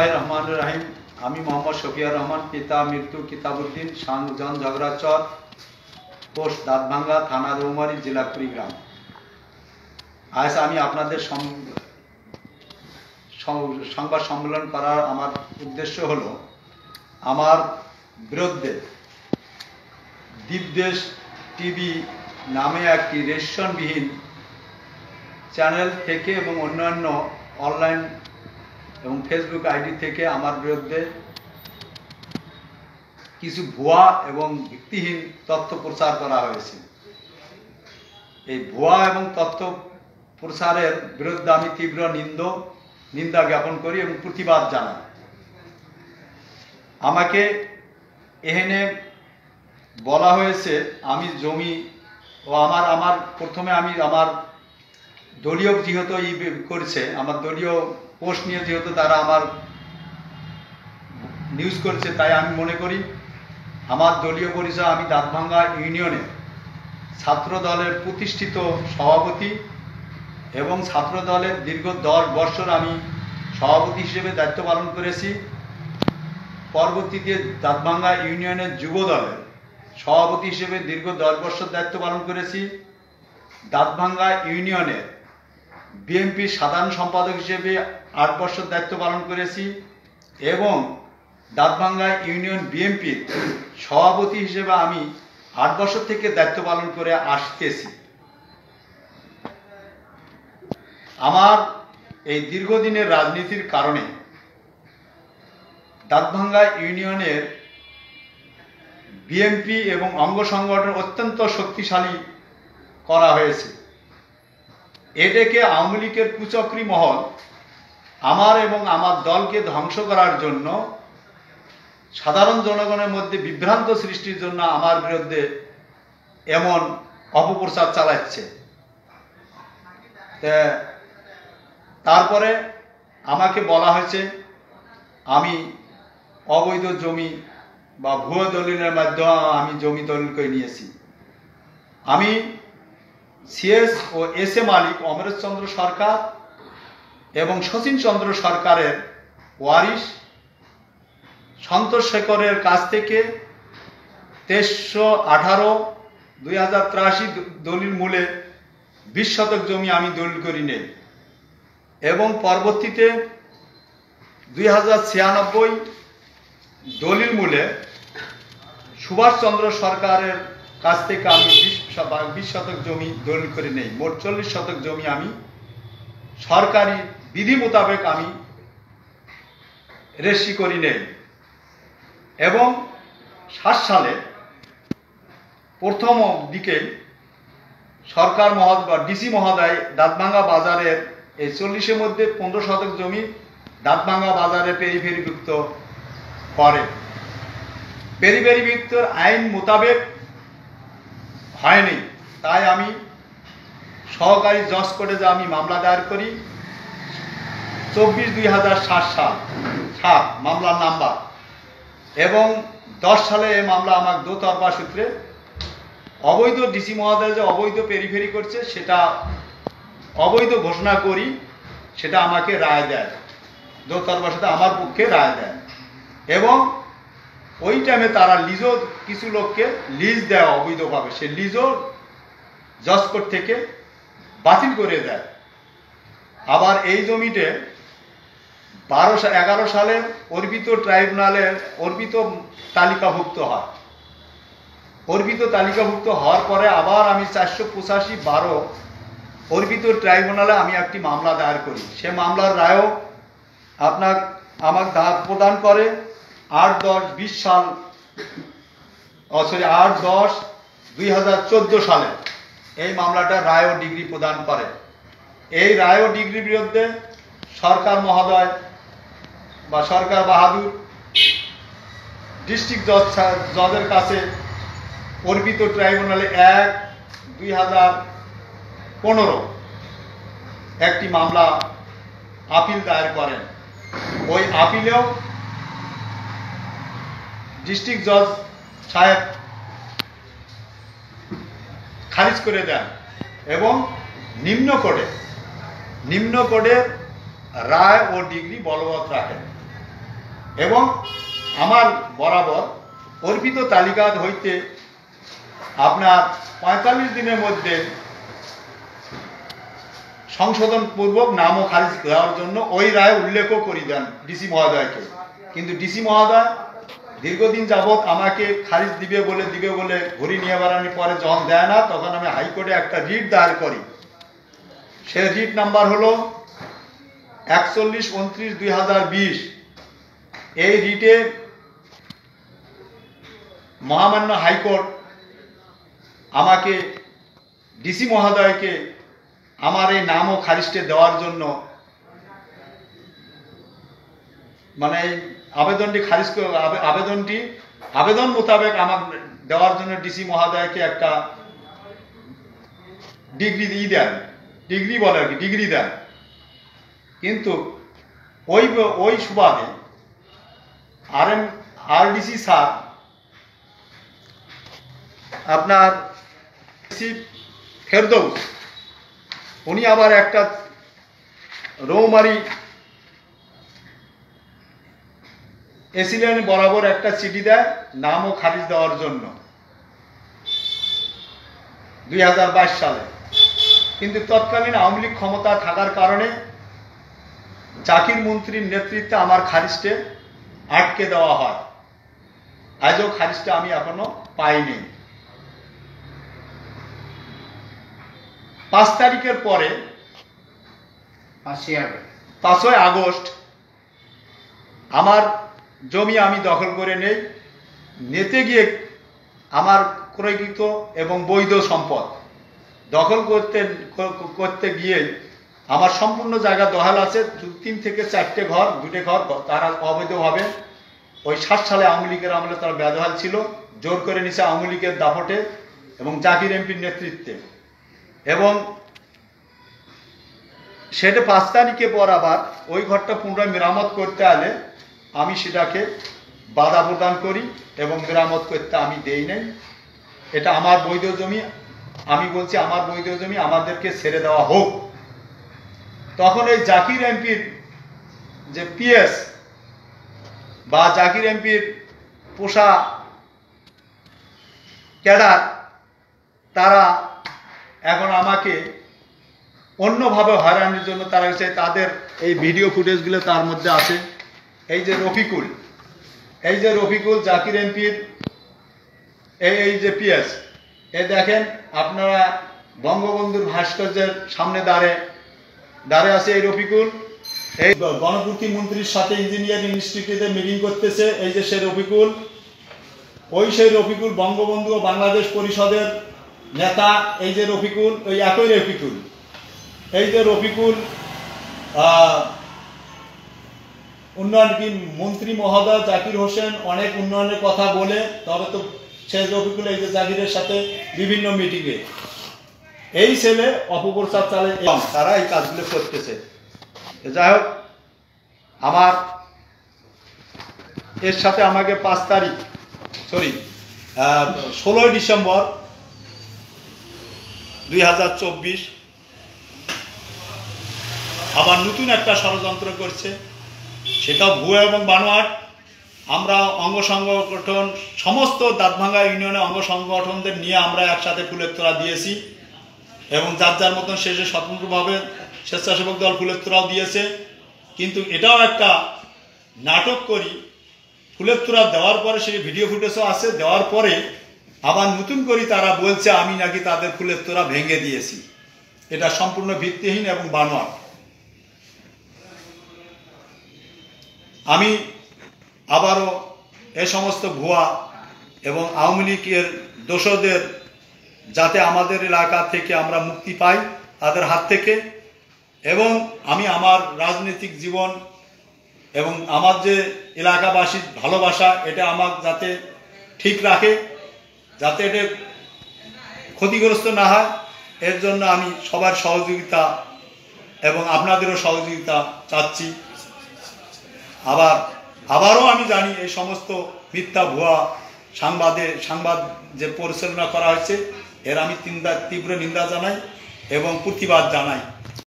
রহমান রাহিম। আমি মোহাম্মদ শফিউর রহমান, পিতা মৃত্যু কিতাবউদ্দিন, জন ঝগড়াচর, পোস্ট দাঁতভাঙ্গা, থানা রৌমারী, জেলা কুড়িগ্রাম। আজ আমি আপনাদের সংবাদ সম্মেলন করার আমার উদ্দেশ্য হলো আমার বিরুদ্ধে দ্বীপদেশ টিভি নামে একটি রেজিস্ট্রেশনবিহীন চ্যানেল থেকে এবং অন্যান্য অনলাইন এবং ফেসবুক আইডি থেকে আমার বিরুদ্ধে কিছু ভুয়া এবং ভিত্তিহীন তথ্য প্রচার করা হয়েছে। এই ভুয়া এবং তথ্য প্রচারের বিরুদ্ধে আমি তীব্র নিন্দা জ্ঞাপন করি এবং প্রতিবাদ জানাই। আমাকে এখানে বলা হয়েছে আমি জমি ও আমার প্রথমে আমি আমার দলীয় যেহেতু করেছে, আমার দলীয় পোস্ট নিয়ে যেহেতু তারা আমার নিউজ করছে, তাই আমি মনে করি আমার দলীয় পরিচয় আমি দাঁতভাঙ্গা ইউনিয়নে ছাত্র দলের প্রতিষ্ঠিত সভাপতি এবং ছাত্র দলের দীর্ঘ 10 বছর আমি সভাপতি হিসেবে দায়িত্ব পালন করেছি। পরবর্তীতে দাঁতভাঙ্গা ইউনিয়নের যুব দলের সভাপতি হিসেবে দীর্ঘ 10 বছর দায়িত্ব পালন করেছি। দাঁতভাঙ্গা ইউনিয়নের বিএনপির সাধারণ সম্পাদক হিসেবে 8 বছর দায়িত্ব পালন করেছি এবং দাঁতভাঙ্গা ইউনিয়ন বিএনপির সভাপতি হিসেবে আমি 8 বছর থেকে দায়িত্ব পালন করে আসতেছি। আমার এই দীর্ঘদিনের রাজনীতির কারণে দাঁতভাঙ্গা ইউনিয়নের বিএনপি এবং অঙ্গ সংগঠন অত্যন্ত শক্তিশালী করা হয়েছে। এটাকে আওয়ামী লীগের কুচক্রী মহল আমার এবং আমার দলকে ধ্বংস করার জন্য, সাধারণ জনগণের মধ্যে বিভ্রান্ত সৃষ্টির জন্য আমার বিরুদ্ধে এমন অপপ্রচার চালাচ্ছে। তারপরে আমাকে বলা হয়েছে আমি অবৈধ জমি বা ভুয়ো দলিলের মাধ্যমে আমি জমি দলিল করে নিয়েছি। আমি সিএস ও এস এ মালিক অমরেশ চন্দ্র সরকার এবং শচীন চন্দ্র সরকারের ওয়ারিশ সন্তোষ শেখরের কাছ থেকে 2318/2083 দলিল মূলে 20 শতক জমি আমি দলিল করি নেই এবং পরবর্তীতে 2096 দলিল মূলে সুভাষচন্দ্র সরকারের কাছ থেকে আমি 20 শতক জমি দলিল করে নেই। মোট 40 শতক জমি আমি সরকারি বিধি মোতাবেক আমি রেজিস্ট্রি করি নেই এবং 7 সালে প্রথম দিকে সরকার মহোদয় ডিসি মহোদয় দাঁতভাঙ্গা বাজারের এই 40-এর মধ্যে 15 শতক জমি দাঁতভাঙ্গা বাজারে পেরিফেরিভুক্ত করে। পেরিফেরিভুক্ত আইন মোতাবেক হয়নি, তাই আমি সহকারী জজ কোর্টে যে আমি মামলা দায়ের করি 24/2007 সাল মামলার নাম্বার এবং 10 সালে এই মামলা আমার দোতরফা সূত্রে অবৈধ ডিসি মহোদয় যে অবৈধ পেরিফেরি করছে সেটা অবৈধ ঘোষণা করি, সেটা আমাকে রায় দেয়, দোতরফা সাথে আমার পক্ষে রায় দেয় এবং ওই টাইমে তারা লিজও কিছু লোককে লিজ দেয় অবৈধভাবে, সে লিজও জজ কোর্ট থেকে বাতিল করে দেয়। আবার এই জমিতে 11 সালে অর্পিত ট্রাইব্যুনালে অর্পিত তালিকাভুক্ত হয়। অর্পিত তালিকাভুক্ত হওয়ার পরে আবার আমি 485/12 অর্পিত ট্রাইব্যুনালে আমি একটি মামলা দায়ের করি। সে মামলার রায়ও আমাকে প্রদান করে 8/10/2014 সালে এই মামলাটা রায় ও ডিগ্রি প্রদান করে। এই রায় ও ডিগ্রির বিরুদ্ধে সরকার মহোদয় বা সরকার বাহাদুর ডিস্ট্রিক্ট জজের কাছে অর্পিত ট্রাইব্যুনালে 1/2015 একটি মামলা আপিল দায়ের করেন। ওই আপিলেও ডিস্ট্রিক্ট জজ সাহেব খারিজ করে দেন এবং নিম্ন কোর্টের রায় ও ডিগ্রি বলবৎ রাখেন। এবং আমার বরাবর অর্পিত তালিকা হইতে আপনার 45 দিনের মধ্যে সংশোধন পূর্বক নাম ও খারিজ দেওয়ার জন্য ওই রায় উল্লেখও করি দেন ডিসি মহোদয়কে। কিন্তু ডিসি মহোদয় দীর্ঘদিন যাবৎ আমাকে খারিজ দিবে বলে ঘুরি নিয়ে বেড়ানোর পরে যখন দেয় না, তখন আমি হাইকোর্টে একটা রিট দায়ের করি। সে রিট নাম্বার হলো 4129/2020। এই রিটে মহামান্য হাইকোর্ট আমাকে ডিসি মহোদয়কে আমার এই নাম ও খারিজটি দেওয়ার জন্য, মানে আবেদনটি খারিজ আবেদন মোতাবেক আমার দেওয়ার জন্য ডিসি মহোদয়কে একটা ডিগ্রি দেন। কিন্তু ওই সুবাদে আরডিসি স্যার আপনার ফেরদৌস উনি আবার একটা রৌমারি এসিলেন বরাবর একটা চিঠি দেয় নাম ও খারিজ দেওয়ার জন্য 2022 সালে। কিন্তু তৎকালীন আওয়ামী লীগ ক্ষমতা থাকার কারণে জাকির মন্ত্রীর নেতৃত্বে আমার খারিজটে আটকে দেওয়া হয়। আজও খারিজটা আমি এখনো পাইনি। 5 তারিখের পরে 5ই আগস্ট আমার জমি আমি দখল করে নেই। নিতে গিয়ে আমার ক্রয়কৃত এবং বৈধ সম্পদ দখল করতে গিয়ে আমার সম্পূর্ণ জায়গা দহাল আছে। 3 থেকে 4টে ঘর, 2টে ঘর তারা অবৈধভাবে ওই 60 সালে আওয়ামী লীগের আমলে তারা বেদহাল ছিল, জোর করে নিছে আওয়ামী লীগের দাপটে এবং জাকির এমপির নেতৃত্বে। এবং সেটা 5 তারিখে পর আবার ওই ঘরটা পুনরায় মেরামত করতে আলে আমি সেটাকে বাধা প্রদান করি এবং মেরামত করতে আমি দেই নাই। এটা আমার বৈধ জমি, আমি বলছি আমার বৈধ জমি আমাদেরকে ছেড়ে দেওয়া হোক। তখন এই জাকির এমপির যে পিএস বা জাকির এমপির পোষা ক্যাডার, তারা এখন আমাকে অন্যভাবে হয়রানির জন্য তারা হচ্ছে তাদের এই ভিডিও ফুটেজগুলো তার মধ্যে আছে। এই যে রফিকুল জাকির এমপির এই যে পিএস, এই দেখেন আপনারা বঙ্গবন্ধুর ভাস্কর্যের সামনে দাঁড়ে আছে এই রফিকুল। এই গণপূর্তি মন্ত্রীর সাথে ইঞ্জিনিয়ারিং ইনস্টিটিউটে মিটিং করতেছে। এই যে সেই রফিকুল, সেই রফিকুল বঙ্গবন্ধু ও বাংলাদেশ পরিষদের নেতা। এই যে রফিকুল, ওই একই রফিকুল। এই যে রফিকুল উন্নয়ন মন্ত্রী মহোদয় জাকির হোসেন অনেক উন্নয়নের কথা বলে, তবে তো সেই রফিকুল এই যে জাকিরের সাথে বিভিন্ন মিটিংয়ে এই ছেলে অপপ্রচার চালে তারা এই কাজগুলো করতেছে। যাই হোক, আমার এর সাথে আমাকে 16 ডিসেম্বর 2024 আবার নতুন একটা ষড়যন্ত্র করছে, সেটা ভুয়া এবং বানোয়াট। আমরা অঙ্গ সংগঠন সমস্ত দাঁতভাঙ্গা ইউনিয়নে অঙ্গ সংগঠনদের নিয়ে আমরা একসাথে ফুলের তোড়া দিয়েছি এবং যার মতন শেষে স্বতন্ত্রভাবে স্বেচ্ছাসেবক দল ফুলের তোড়াও দিয়েছে। কিন্তু এটাও একটা নাটক করি, ফুলের তোড়া দেওয়ার পরে সেই ভিডিও ফুটেজও আছে, দেওয়ার পরে আবার নতুন করে তারা বলছে আমি নাকি তাদের ফুলের তোড়া ভেঙে দিয়েছি। এটা সম্পূর্ণ ভিত্তিহীন এবং বানোয়াট। আমি আবারও এ সমস্ত ভুয়া এবং আওয়ামী লীগের দোষদের যাতে আমাদের এলাকা থেকে আমরা মুক্তি পাই তাদের হাত থেকে, এবং আমি আমার রাজনৈতিক জীবন এবং আমার যে এলাকাবাসীর ভালোবাসা এটা আমার যাতে ঠিক রাখে, যাতে এটা ক্ষতিগ্রস্ত না হয়, এর জন্য আমি সবার সহযোগিতা এবং আপনাদেরও সহযোগিতা চাচ্ছি। আবারও আমি জানি এই সমস্ত মিথ্যা ভুয়া সংবাদ যে পরিচালনা করা হয়েছে এর আমি তীব্র নিন্দা জানাই এবং প্রতিবাদ জানাই।